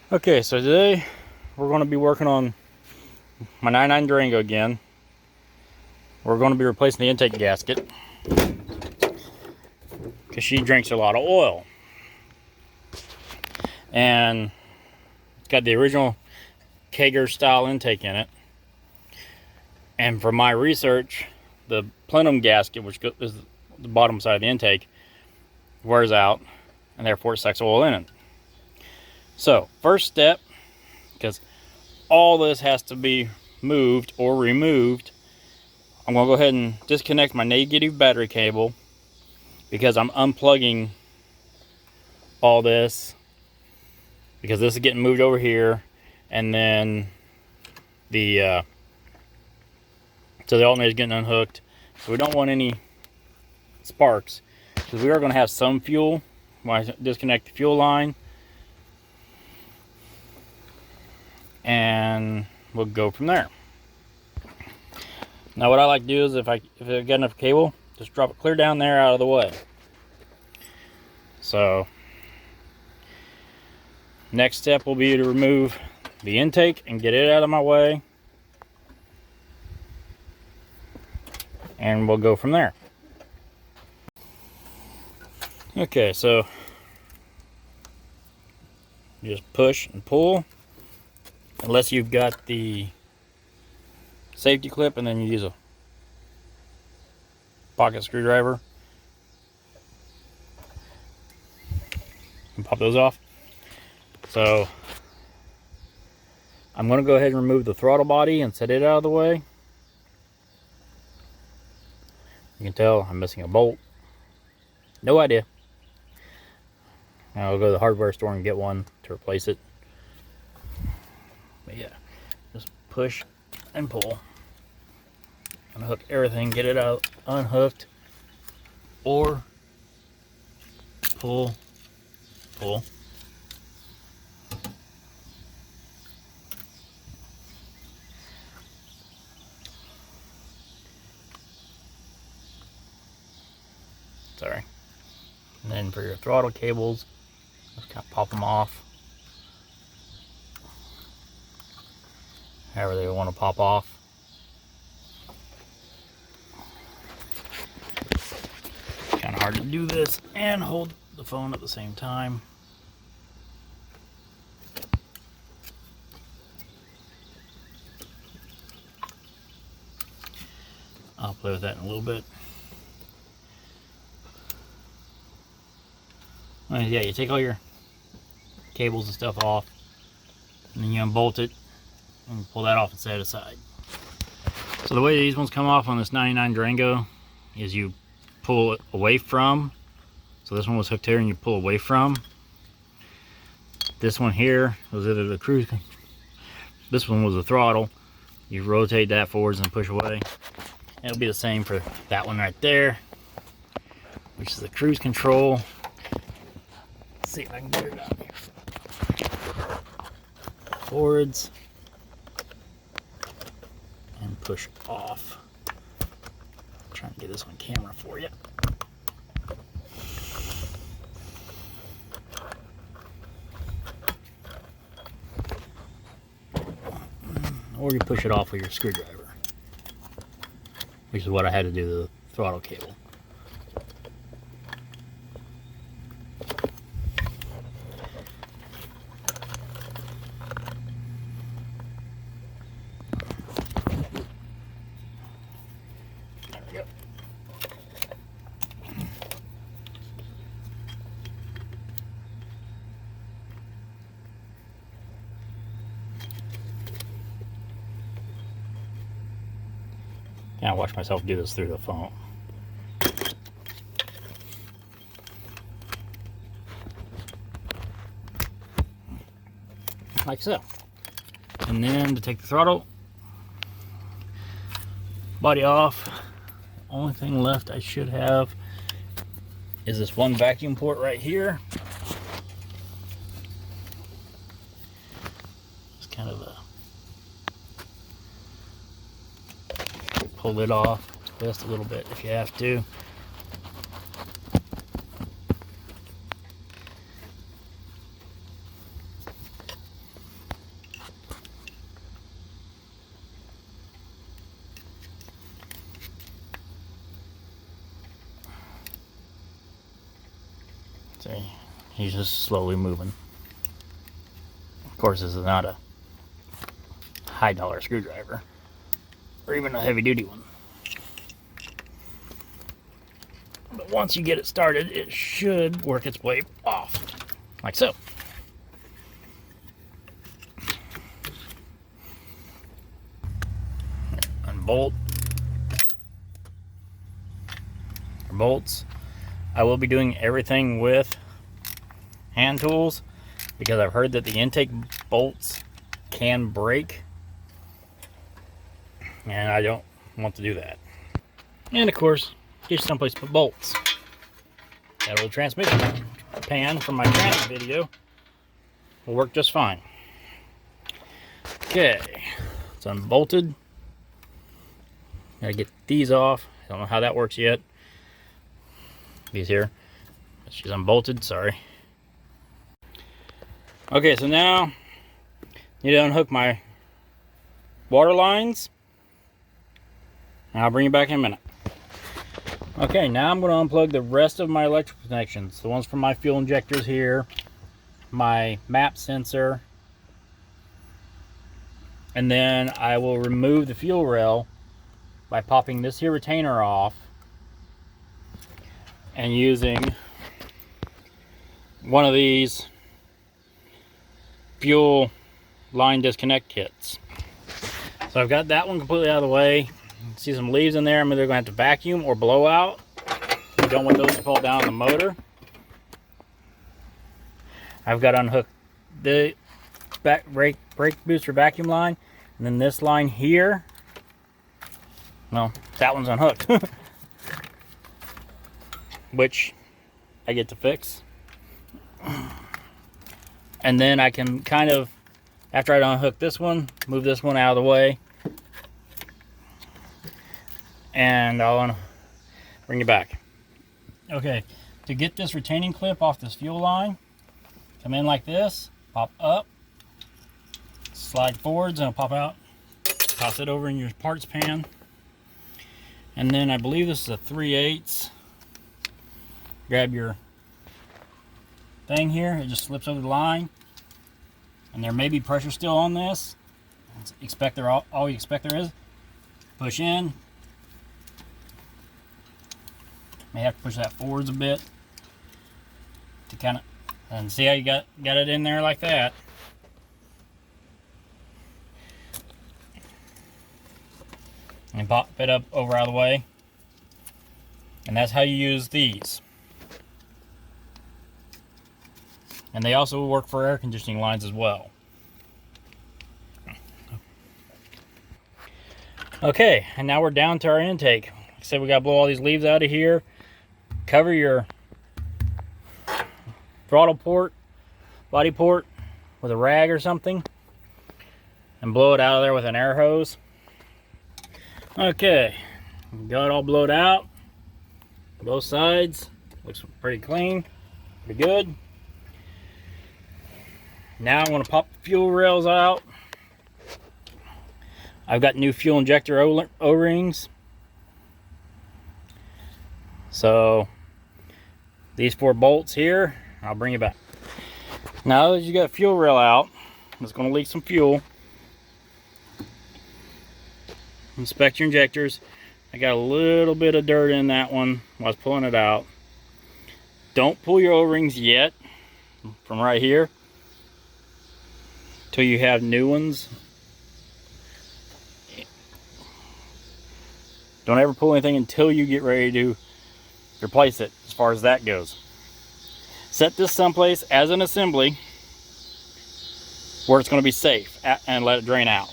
Okay, so today we're going to be working on my 99 Durango again. We're going to be replacing the intake gasket because she drinks a lot of oil. And it's got the original Kager style intake in it. And from my research, the plenum gasket, which is the bottom side of the intake, wears out and therefore it sucks oil in it. So, first step, because all this has to be moved or removed, I'm going to go ahead and disconnect my negative battery cable because I'm unplugging all this because this is getting moved over here, and then the alternator is getting unhooked. So we don't want any sparks because we are going to have some fuel when I disconnect the fuel line. And we'll go from there. Now what I like to do is if I get enough cable, just drop it clear down there out of the way. So next step will be to remove the intake and get it out of my way, and we'll go from there. Okay, so you just push and pull, unless you've got the safety clip, and then you use a pocket screwdriver and pop those off. So I'm going to go ahead and remove the throttle body and set it out of the way. You can tell I'm missing a bolt. No idea. Now I'll go to the hardware store and get one to replace it. But yeah, just push and pull. Unhook everything, get it out unhooked, or pull, pull. Sorry. And then for your throttle cables, just kind of pop them off. However they want to pop off. Kind of hard to do this and hold the phone at the same time. I'll play with that in a little bit. Well, yeah, you take all your cables and stuff off, and then you unbolt it and pull that off and set it aside. So the way these ones come off on this 99 Durango is you pull it away from. So this one was hooked here and you pull away from. This one here was either the cruise. This one was the throttle. You rotate that forwards and push away. It'll be the same for that one right there, which is the cruise control. Let's see if I can get it down here. Forwards and push off. I'm trying to get this on camera for you. Or you push it off with your screwdriver, which is what I had to do to the throttle cable. There we go. Now watch myself do this through the phone. Like so. And then to take the throttle body off, the only thing left I should have is this one vacuum port right here. It's kind of a pull it off just a little bit if you have to. See, he's just slowly moving. Of course, this is not a high-dollar screwdriver, or even a heavy-duty one. But once you get it started, it should work its way off, like so. Unbolt. For bolts, I will be doing everything with hand tools because I've heard that the intake bolts can break, and I don't want to do that. And of course, get someplace to put bolts. That old transmission pan from my transit video will work just fine. Okay, it's unbolted. Gotta get these off. I don't know how that works yet. These here. She's unbolted, sorry. Okay, so now I need to unhook my water lines. And I'll bring you back in a minute. Okay, now I'm going to unplug the rest of my electrical connections. The ones from my fuel injectors here, my map sensor, and then I will remove the fuel rail by popping this here retainer off and using one of these fuel line disconnect kits. So I've got that one completely out of the way. See some leaves in there. I'm either going to have to vacuum or blow out. You don't want those to fall down on the motor. I've got to unhook the back brake booster vacuum line, and then this line here. Well, that one's unhooked, which I get to fix. And then I can kind of, after I unhook this one, move this one out of the way, and I'll bring it back. Okay, to get this retaining clip off this fuel line, come in like this, pop up, slide forwards, and it'll pop out. Toss it over in your parts pan. And then I believe this is a 3/8. Grab your thing here, it just slips over the line. And there may be pressure still on this. All you expect there is. Push in. May have to push that forwards a bit to kind of, and see how you got it in there like that. And pop it up over out of the way. And that's how you use these. And they also work for air conditioning lines as well. Okay, and now we're down to our intake. Like I said, we gotta blow all these leaves out of here. Cover your throttle port, body port with a rag or something, and blow it out of there with an air hose. Okay, got it all blowed out. Both sides. Looks pretty clean, pretty good. Now I'm going to pop the fuel rails out. I've got new fuel injector O-rings. So these 4 bolts here, I'll bring it back. Now that you got fuel rail out, it's going to leak some fuel. Inspect your injectors. I got a little bit of dirt in that one while I was pulling it out. Don't pull your O-rings yet from right here till you have new ones. Don't ever pull anything until you get ready to replace it, as far as that goes. Set this someplace as an assembly where it's going to be safe and let it drain out.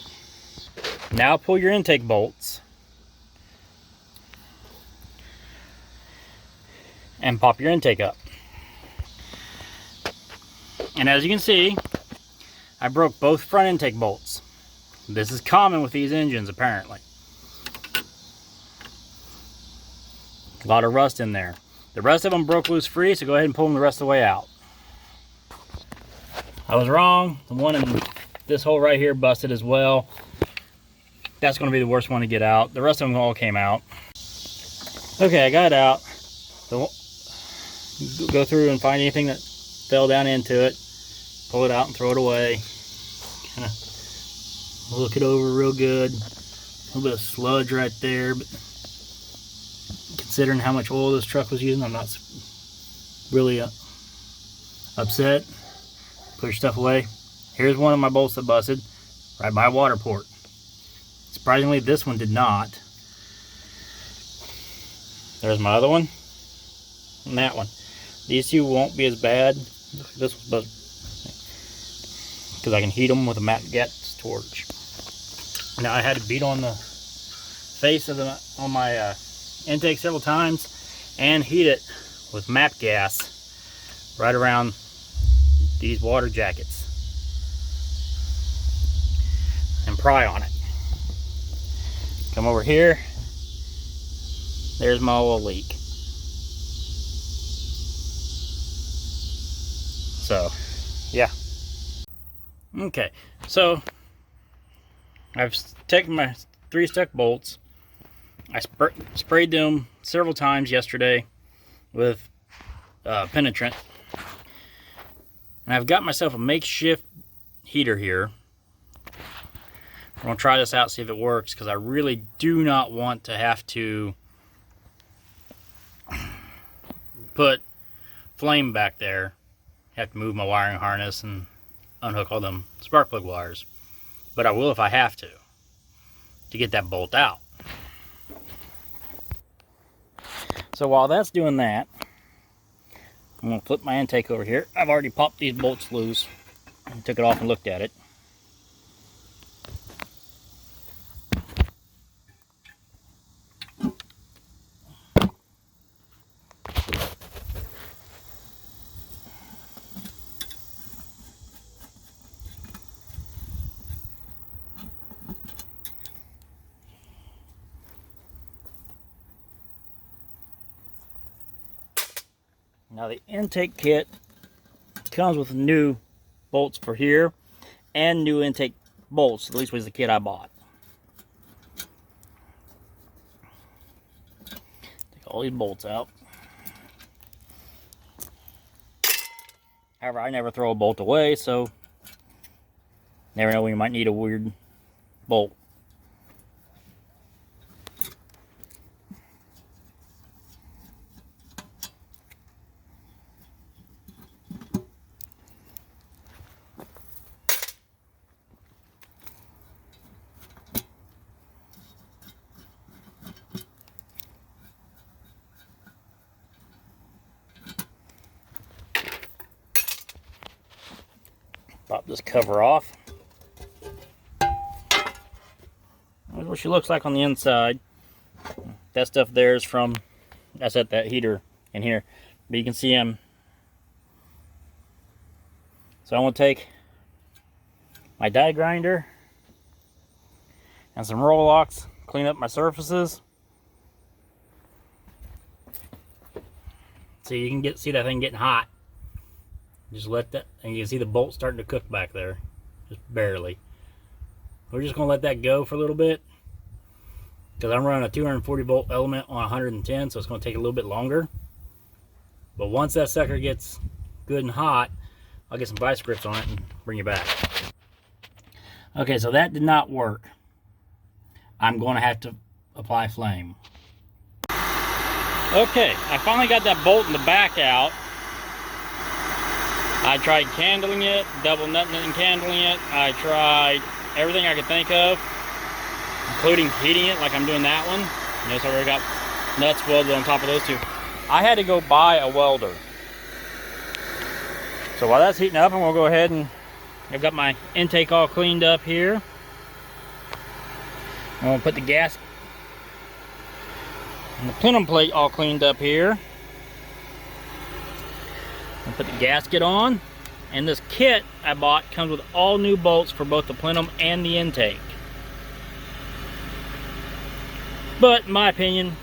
Now pull your intake bolts and pop your intake up. And as you can see, I broke both front intake bolts. This is common with these engines, apparently. A lot of rust in there. The rest of them broke loose free, so go ahead and pull them the rest of the way out. I was wrong. The one in this hole right here busted as well. That's going to be the worst one to get out. The rest of them all came out. Okay, I got it out. go through and find anything that fell down into it, pull it out and throw it away. Kind of look it over real good. A little bit of sludge right there, but considering how much oil this truck was using, I'm not really upset. Push stuff away. Here's one of my bolts that busted right by a water port. Surprisingly, this one did not. There's my other one and that one. These two won't be as bad. This was because I can heat them with a matte gas torch. Now I had to beat on the face of my intake several times and heat it with MAP gas right around these water jackets and pry on it. Come over here. There's my oil leak. So, yeah. Okay, so I've taken my 3 stuck bolts. I sprayed them several times yesterday with penetrant. And I've got myself a makeshift heater here. I'm going to try this out, see if it works, because I really do not want to have to put flame back there. Have to move my wiring harness and unhook all them spark plug wires. But I will if I have to get that bolt out. So while that's doing that, I'm going to flip my intake over here. I've already popped these bolts loose and took it off and looked at it. Now the intake kit comes with new bolts for here and new intake bolts, at least was the kit I bought. Take all these bolts out. However, I never throw a bolt away, so never know when you might need a weird bolt. Pop this cover off. That's what she looks like on the inside. That stuff there is from, I set that heater in here, but you can see them. So I'm going to take my die grinder and some Rolox, clean up my surfaces. So you can see that thing getting hot. Just let that, and you can see the bolt starting to cook back there, just barely. We're just going to let that go for a little bit, because I'm running a 240 volt element on 110, so it's going to take a little bit longer. But once that sucker gets good and hot, I'll get some vice grips on it and bring you back. Okay, so that did not work. I'm going to have to apply flame. Okay, I finally got that bolt in the back out. I tried candling it, double nutting it and candling it. I tried everything I could think of, including heating it like I'm doing that one. Notice I already got nuts welded on top of those two. I had to go buy a welder. So while that's heating up, I'm gonna go ahead and I've got my intake all cleaned up here. I'm gonna put the gas and the plenum plate all cleaned up here. I'll put the gasket on, and this kit I bought comes with all new bolts for both the plenum and the intake. But in my opinion,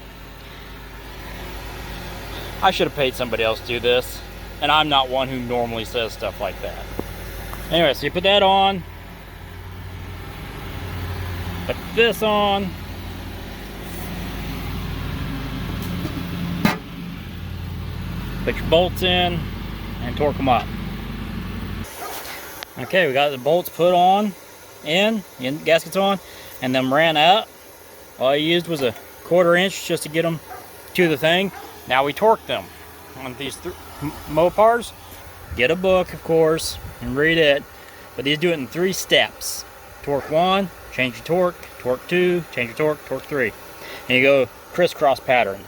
I should have paid somebody else to do this, and I'm not one who normally says stuff like that. Anyway, so you put that on, put this on, Put your bolts in and torque them up. Okay, we got the bolts put on, the gaskets on, and them ran out. All I used was a 1/4 inch just to get them to the thing. Now we torque them on these Mopars. Get a book, of course, and read it. But these do it in 3 steps. Torque 1, change your torque. Torque 2, change your torque. Torque 3. And you go crisscross pattern.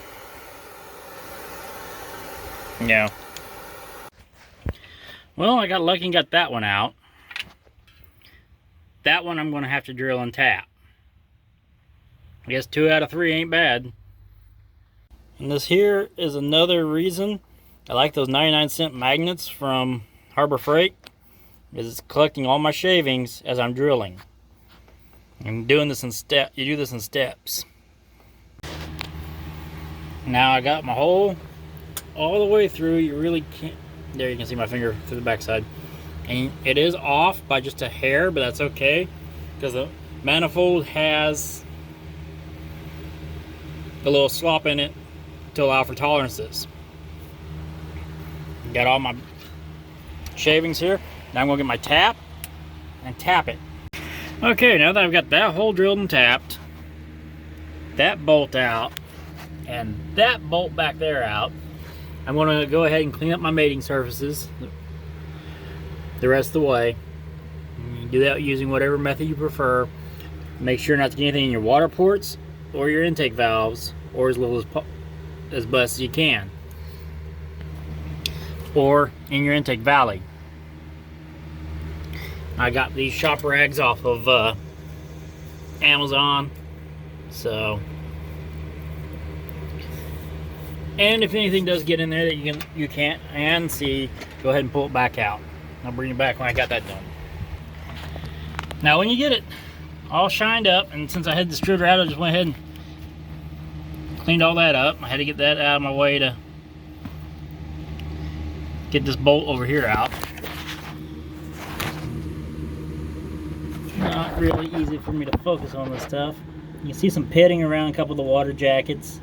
Yeah. Well, I got lucky and got that one out. That one I'm going to have to drill and tap. I guess 2 out of 3 ain't bad. And this here is another reason I like those 99-cent magnets from Harbor Freight. Is it's collecting all my shavings as I'm drilling. I'm doing this in you do this in steps. Now I got my hole all the way through. You really can't. There, you can see my finger through the backside. And it is off by just a hair, but that's okay because the manifold has a little slop in it to allow for tolerances. Got all my shavings here. Now I'm gonna get my tap and tap it. Okay, now that I've got that hole drilled and tapped, that bolt out, and that bolt back there out, I'm gonna go ahead and clean up my mating surfaces the rest of the way. You can do that using whatever method you prefer. Make sure not to get anything in your water ports or your intake valves, or as little as best as you can, or in your intake valley. I got these shop rags off of Amazon, so, and if anything does get in there that you can't see, go ahead and pull it back out. I'll bring it back when I got that done. Now when you get it all shined up, and since I had the extruder out, I just went ahead and cleaned all that up. I had to get that out of my way to get this bolt over here out. Not really easy for me to focus on this stuff. You can see some pitting around a couple of the water jackets,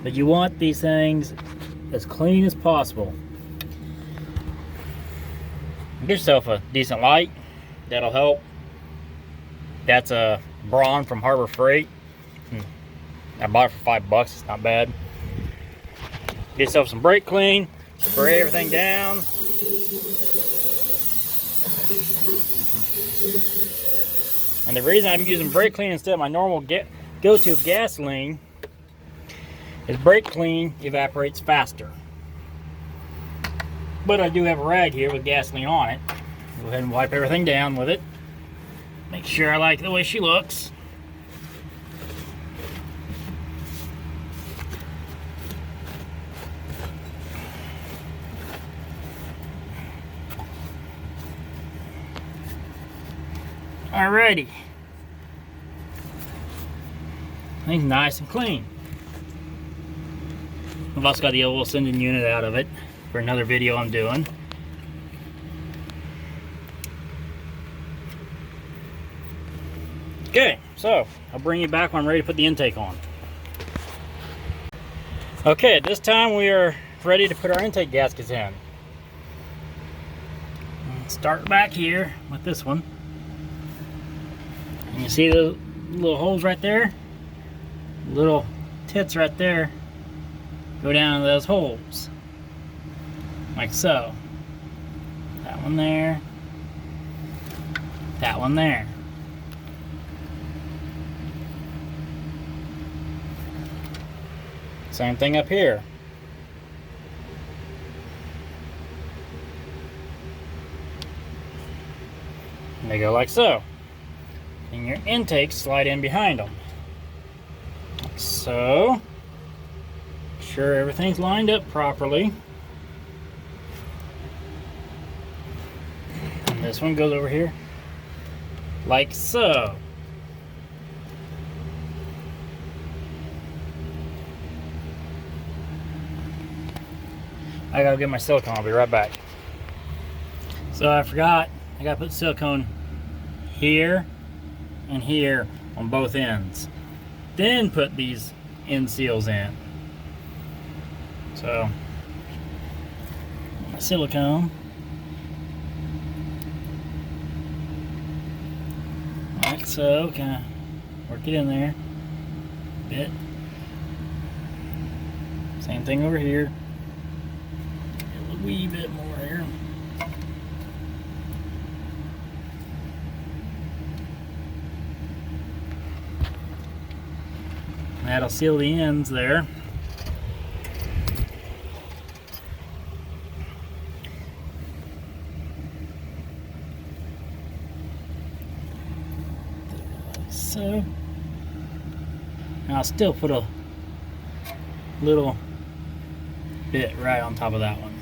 but you want these things as clean as possible. Get yourself a decent light. That'll help. That's a Braun from Harbor Freight. I bought it for $5. It's not bad. Get yourself some brake clean. Spray everything down. And the reason I'm using brake clean instead of my normal go-to gasoline is brake clean evaporates faster. But I do have a rag here with gasoline on it. Go ahead and wipe everything down with it. Make sure I like the way she looks. Alrighty. Thing's nice and clean. I've also got the old sending unit out of it for another video I'm doing. Okay, so I'll bring you back when I'm ready to put the intake on. Okay, at this time we are ready to put our intake gaskets in. Start back here with this one. And you see the little holes right there? Little tits right there. Go down into those holes. Like so. That one there. That one there. Same thing up here. And they go like so. And your intakes slide in behind them. Like so. Sure everything's lined up properly. And this one goes over here. Like so. I gotta get my silicone, I'll be right back. So I forgot, I gotta put silicone here and here on both ends. Then put these end seals in. So that silicone. Like so, kind of work it in there a bit. Same thing over here. A wee bit more here. That'll seal the ends there. So, and I'll still put a little bit right on top of that one.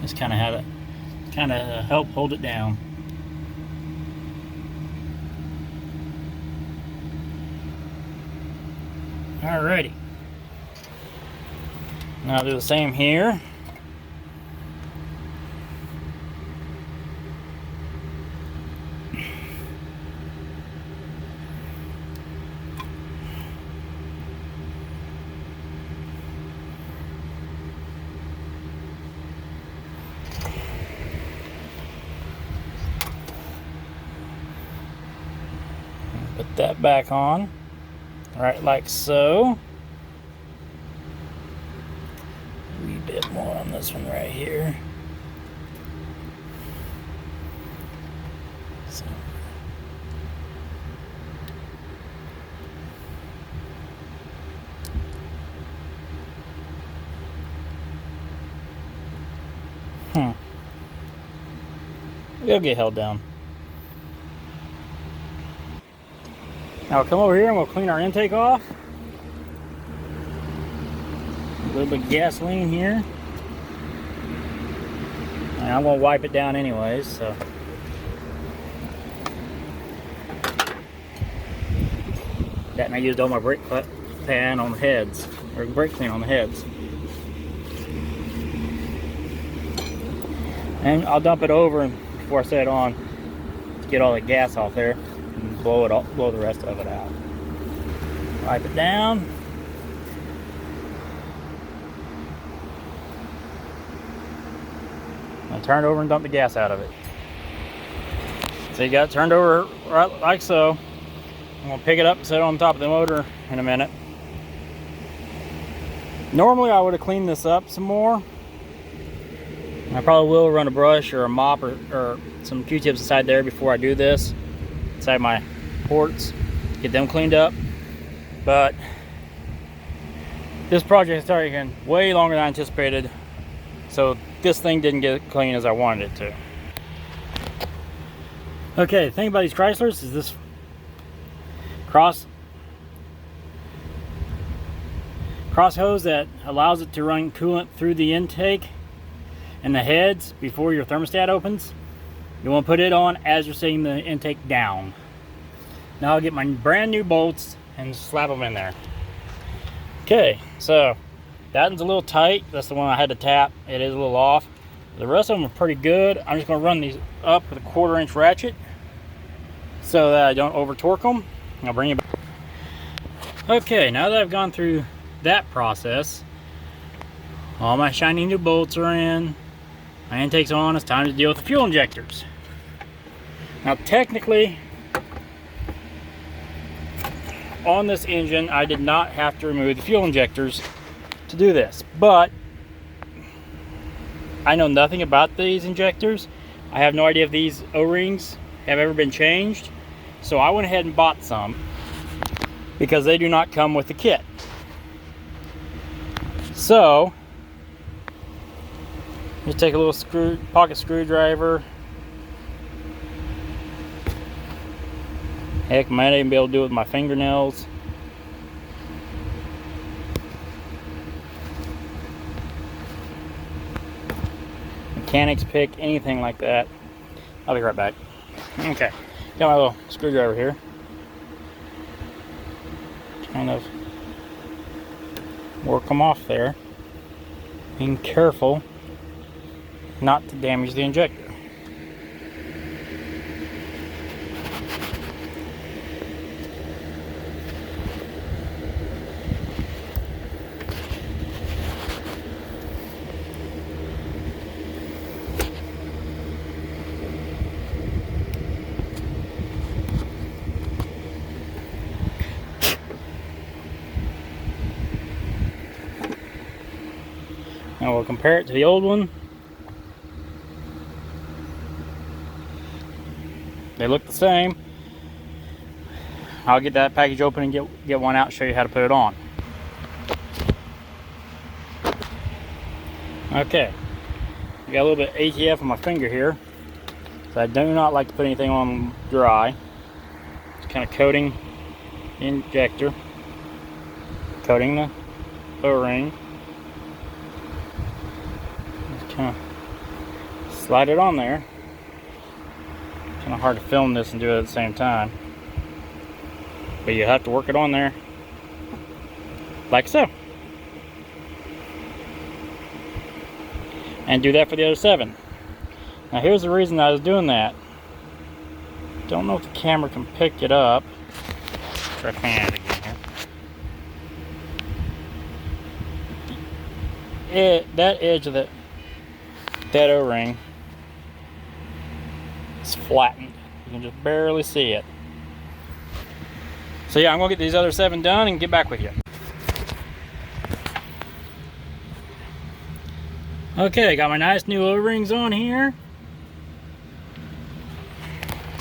Just kind of have it, kind of help hold it down. Alrighty. Now I'll do the same here. Put that back on, right like so. A wee bit more on this one right here. So. It'll get held down. Now we'll come over here and we'll clean our intake off. A little bit of gasoline here. And I'm going to wipe it down anyways, so. That, and I used all my brake pan on the heads, or brake clean on the heads. And I'll dump it over before I set it on to get all the gas off there. Blow it off, blow the rest of it out. Wipe it down. And turn it over and dump the gas out of it. So you got it turned over right like so. I'm gonna pick it up and set it on top of the motor in a minute. Normally I would have cleaned this up some more. I probably will run a brush or a mop or some Q-tips inside there before I do this. Inside my ports, get them cleaned up. But this project is taking way longer than I anticipated, so this thing didn't get clean as I wanted it to. Okay, the thing about these Chryslers is this cross hose that allows it to run coolant through the intake and the heads before your thermostat opens. You want to put it on as you're setting the intake down. Now I'll get my brand new bolts and slap them in there. Okay, so that one's a little tight. That's the one I had to tap. It is a little off. The rest of them are pretty good. I'm just going to run these up with a 1/4 inch ratchet so that I don't over torque them. I'll bring it back. Okay, now that I've gone through that process, all my shiny new bolts are in, my intake's on, it's time to deal with the fuel injectors. Now technically, on this engine, I did not have to remove the fuel injectors to do this, but I know nothing about these injectors. I have no idea if these O-rings have ever been changed, so I went ahead and bought some because they do not come with the kit. So just take a little pocket screwdriver. Heck, I might even be able to do it with my fingernails. Mechanics pick, anything like that. I'll be right back. Okay, got my little screwdriver here. Kind of work them off there. Being careful not to damage the injector. Now we'll compare it to the old one. They look the same. I'll get that package open and get one out and show you how to put it on. Okay, I got a little bit of ATF on my finger here, so I do not like to put anything on dry. Just kind of coating the injector, coating the O-ring. Just kind of slide it on there. Kind of hard to film this and do it at the same time, but you have to work it on there like so. And do that for the other 7. Now here's the reason I was doing that. Don't know if the camera can pick it up. Try panning it again here. That edge of that O-ring is flattened. You can just barely see it. So yeah, I'm gonna get these other 7 done and get back with you. Okay, got my nice new O-rings on here.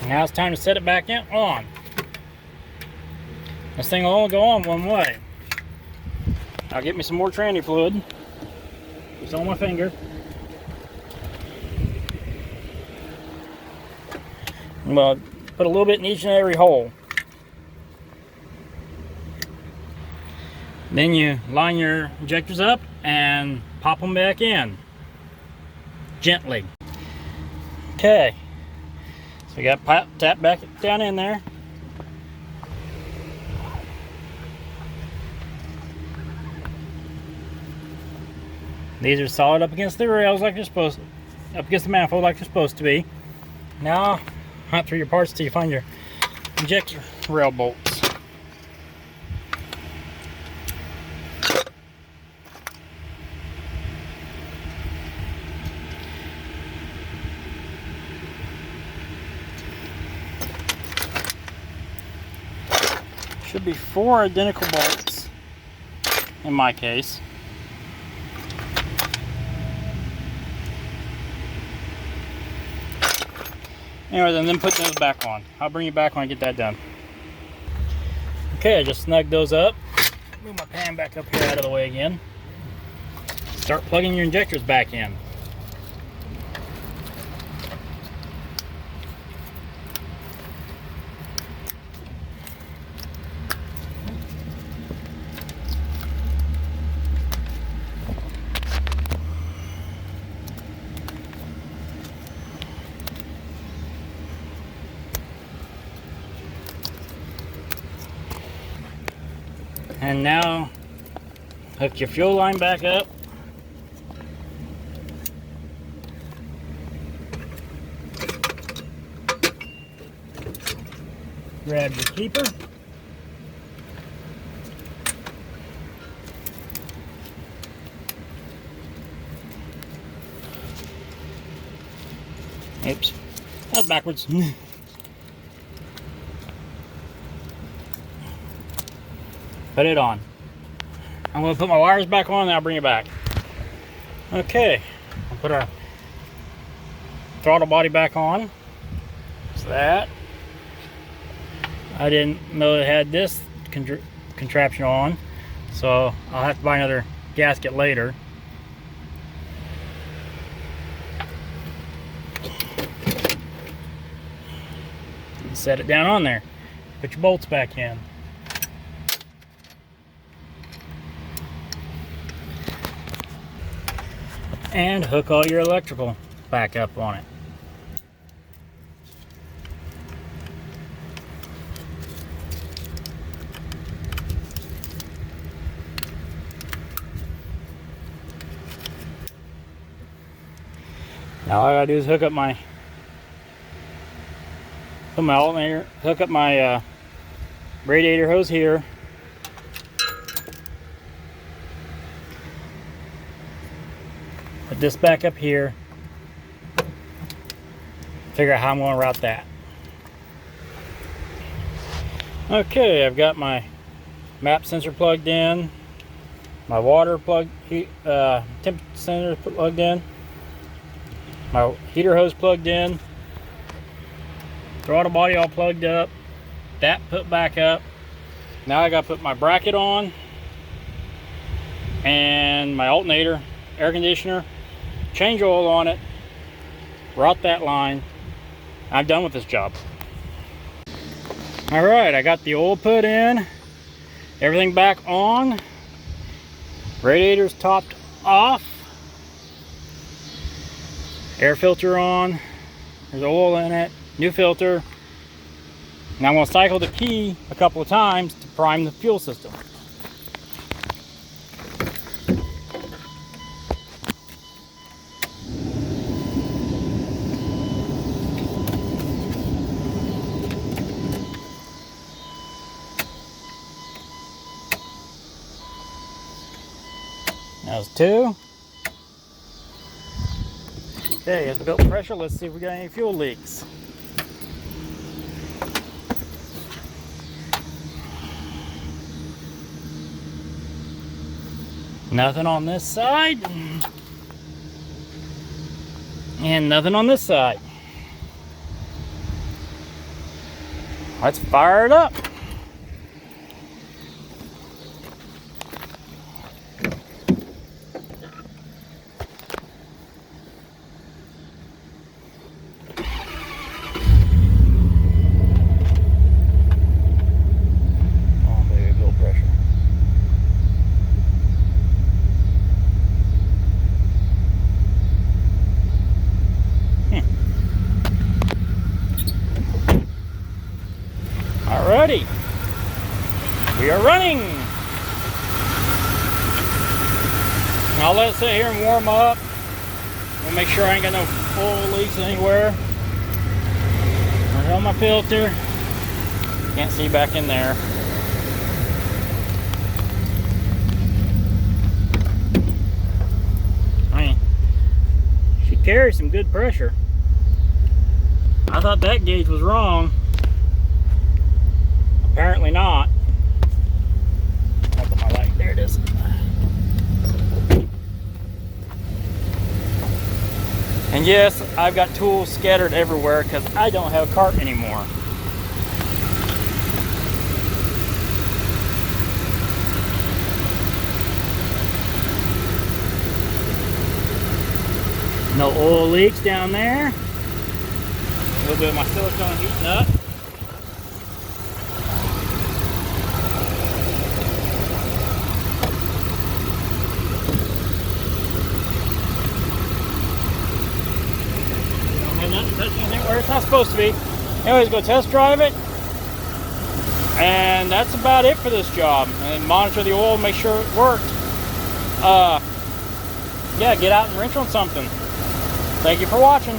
Now it's time to set it back on. This thing will only go on one way. I'll get me some more tranny fluid. It's on my finger. Well, put a little bit in each and every hole. Then you line your injectors up and pop them back in. Gently. Okay. So we got tap back down in there. These are solid up against the rails like they're supposed to, up against the manifold like they're supposed to be. Now, hunt through your parts till you find your injector rail bolts. Should be 4 identical bolts in my case. Anyway, then put those back on. I'll bring you back when I get that done. Okay, I just snugged those up. Move my pan back up here out of the way again. Start plugging your injectors back in. And now, hook your fuel line back up. Grab your keeper. Oops, that's backwards. Put it on. I'm going to put my wires back on and I'll bring it back. Okay, I'll put our throttle body back on. That's that. I didn't know it had this contraption on, so I'll have to buy another gasket later. And set it down on there. Put your bolts back in. And hook all your electrical back up on it. Now all I gotta do is hook up my alternator, hook up my radiator hose here. Put this back up here. Figure out how I'm going to route that. Okay, I've got my map sensor plugged in. My water plug, temp sensor plugged in. My heater hose plugged in. Throttle body all plugged up. That put back up. Now I got to put my bracket on. And my alternator, air conditioner. Change oil on it. Route that line. I'm done with this job. Alright, I got the oil put in. Everything back on. Radiator's topped off. Air filter on. There's oil in it. New filter. Now I'm going to cycle the key a couple of times to prime the fuel system. That was 2. Okay, it's built pressure. Let's see if we got any fuel leaks. Nothing on this side. And nothing on this side. Let's fire it up. Alrighty, we are running. I'll let it sit here and warm up. We'll make sure I ain't got no oil leaks anywhere. Turn on my filter. Can't see back in there. I mean, she carries some good pressure. I thought that gauge was wrong. Apparently not. I'll put my light. There it is. And yes, I've got tools scattered everywhere because I don't have a cart anymore. No oil leaks down there. A little bit of my silicone heating up. Where it's not supposed to be. Anyways, go test drive it, and that's about it for this job. And monitor the oil, make sure it worked. Yeah, get out and wrench on something. Thank you for watching.